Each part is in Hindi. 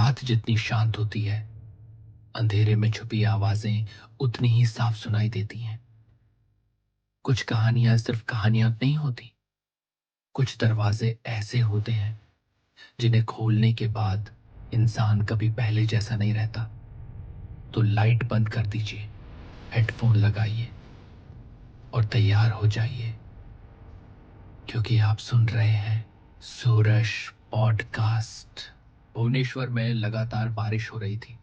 रात जितनी शांत होती है, अंधेरे में छुपी आवाजें उतनी ही साफ सुनाई देती हैं। कुछ कहानियां सिर्फ कहानियां नहीं होती। कुछ दरवाजे ऐसे होते हैं जिन्हें खोलने के बाद इंसान कभी पहले जैसा नहीं रहता। तो लाइट बंद कर दीजिए, हेडफोन लगाइए और तैयार हो जाइए, क्योंकि आप सुन रहे हैं सूरज पॉडकास्ट। भुवनेश्वर में लगातार बारिश हो रही थी।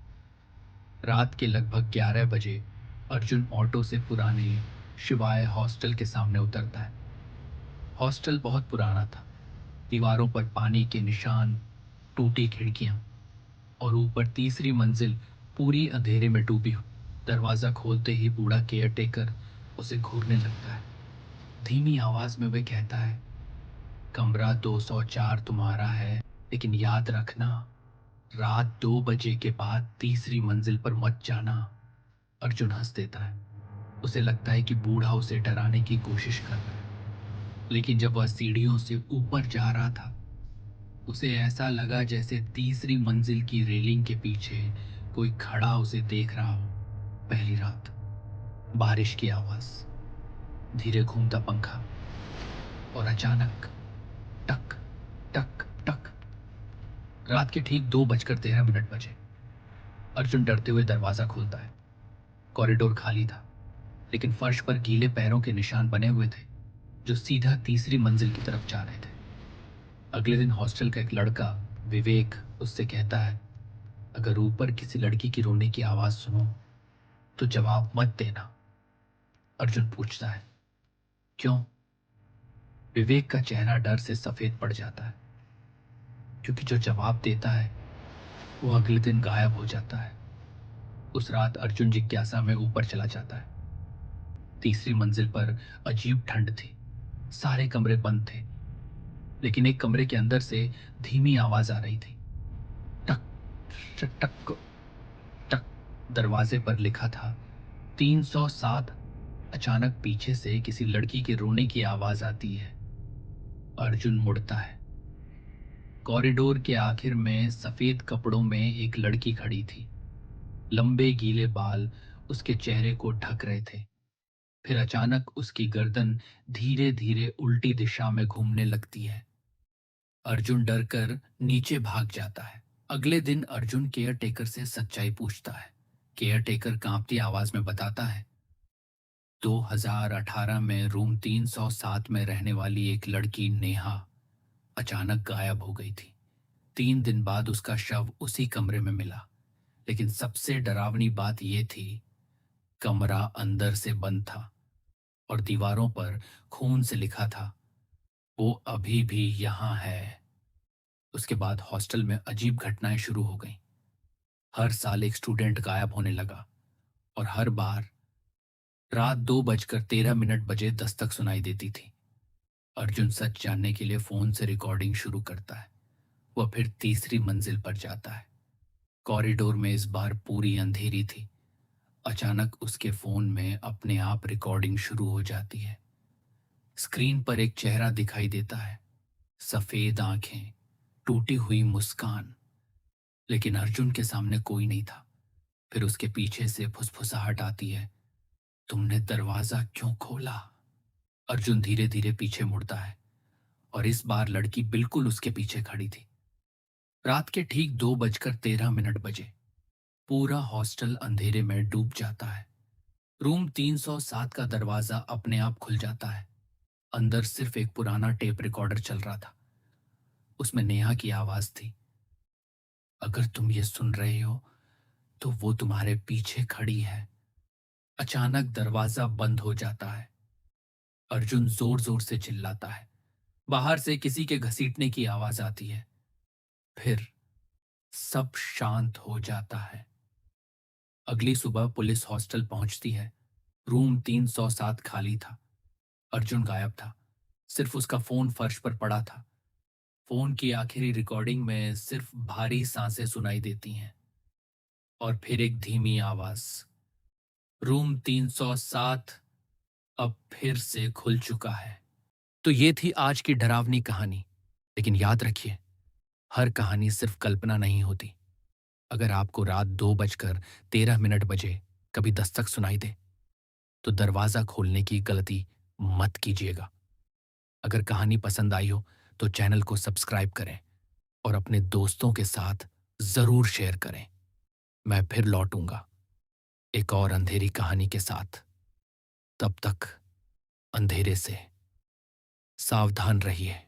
रात के लगभग 11 बजे अर्जुन ऑटो से पुराने शिवाय हॉस्टल के सामने उतरता है। हॉस्टल बहुत पुराना था। दीवारों पर पानी के निशान, टूटी खिड़कियां और ऊपर तीसरी मंजिल पूरी अंधेरे में डूबी हो। दरवाजा खोलते ही बूढ़ा केयर टेकर उसे घूरने लगता है। धीमी आवाज में वह कहता है, कमरा 204 तुम्हारा है, लेकिन याद रखना, रात 2 बजे के बाद तीसरी मंजिल पर मत जाना। अर्जुन हंस देता है। उसे लगता है कि बूढ़ा उसे डराने की कोशिश कर रहा है, लेकिन जब वह सीढ़ियों से ऊपर जा रहा था, उसे ऐसा लगा जैसे तीसरी मंजिल की रेलिंग के पीछे कोई खड़ा उसे देख रहा हो। पहली रात, बारिश की आवाज, धीरे घूमता पंखा और अचानक टक टक टक। रात के ठीक 2:13 बजे अर्जुन डरते हुए दरवाजा खोलता है। कॉरिडोर खाली था, लेकिन फर्श पर गीले पैरों के निशान बने हुए थे जो सीधा तीसरी मंजिल की तरफ जा रहे थे। अगले दिन हॉस्टल का एक लड़का, विवेक, उससे कहता है, अगर ऊपर किसी लड़की की रोने की आवाज सुनो तो जवाब मत देना। अर्जुन पूछता है, क्यों? विवेक का चेहरा डर से सफेद पड़ जाता है, क्योंकि जो जवाब देता है वो अगले दिन गायब हो जाता है। उस रात अर्जुन जिज्ञासा में ऊपर चला जाता है। तीसरी मंजिल पर अजीब ठंड थी। सारे कमरे बंद थे, लेकिन एक कमरे के अंदर से धीमी आवाज आ रही थी, टक टक टक। दरवाजे पर लिखा था 307। अचानक पीछे से किसी लड़की के रोने की आवाज आती है। अर्जुन मुड़ता है। कॉरिडोर के आखिर में सफेद कपड़ों में एक लड़की खड़ी थी। लंबे गीले बाल उसके चेहरे को ढक रहे थे। फिर अचानक उसकी गर्दन धीरे धीरे उल्टी दिशा में घूमने लगती है। अर्जुन डर कर नीचे भाग जाता है। अगले दिन अर्जुन केयर टेकर से सच्चाई पूछता है। केयर टेकर कांपती आवाज में बताता है, 2018 में रूम 307 में रहने वाली एक लड़की नेहा अचानक गायब हो गई थी। 3 दिन बाद उसका शव उसी कमरे में मिला, लेकिन सबसे डरावनी बात यह थी, कमरा अंदर से बंद था और दीवारों पर खून से लिखा था, वो अभी भी यहां है। उसके बाद हॉस्टल में अजीब घटनाएं शुरू हो गईं। हर साल एक स्टूडेंट गायब होने लगा और हर बार रात 2:13 बजे दस्तक सुनाई देती थी। अर्जुन सच जानने के लिए फोन से रिकॉर्डिंग शुरू करता है। वह फिर तीसरी मंजिल पर जाता है। कॉरिडोर में इस बार पूरी अंधेरी थी। अचानक उसके फोन में अपने आप रिकॉर्डिंग शुरू हो जाती है। स्क्रीन पर एक चेहरा दिखाई देता है, सफेद आंखें, टूटी हुई मुस्कान, लेकिन अर्जुन के सामने कोई नहीं था। फिर उसके पीछे से फुसफुसाहट आती है, तुमने दरवाजा क्यों खोला? अर्जुन धीरे धीरे पीछे मुड़ता है और इस बार लड़की बिल्कुल उसके पीछे खड़ी थी। रात के ठीक 2:13 बजे पूरा हॉस्टल अंधेरे में डूब जाता है। रूम 307 का दरवाजा अपने आप खुल जाता है। अंदर सिर्फ एक पुराना टेप रिकॉर्डर चल रहा था। उसमें नेहा की आवाज थी, अगर तुम ये सुन रहे हो तो वो तुम्हारे पीछे खड़ी है। अचानक दरवाजा बंद हो जाता है। अर्जुन जोर जोर से चिल्लाता है। बाहर से किसी के घसीटने की आवाज आती है। फिर सब शांत हो जाता है। अगली सुबह पुलिस हॉस्टल पहुंचती है। रूम 307 खाली था। अर्जुन गायब था। सिर्फ उसका फोन फर्श पर पड़ा था। फोन की आखिरी रिकॉर्डिंग में सिर्फ भारी सांसें सुनाई देती हैं और फिर एक धीमी आवाज, रूम 307 अब फिर से खुल चुका है। तो ये थी आज की डरावनी कहानी। लेकिन याद रखिए, हर कहानी सिर्फ कल्पना नहीं होती। अगर आपको रात 2:13 बजे कभी दस्तक सुनाई दे, तो दरवाज़ा खोलने की गलती मत कीजिएगा। अगर कहानी पसंद आई हो, तो चैनल को सब्सक्राइब करें और अपने दोस्तों के साथ ज़रूर शेयर करें। मैं फिर लौटूंगा एक और अंधेरी कहानी के साथ। तब तक अंधेरे से सावधान रहिए।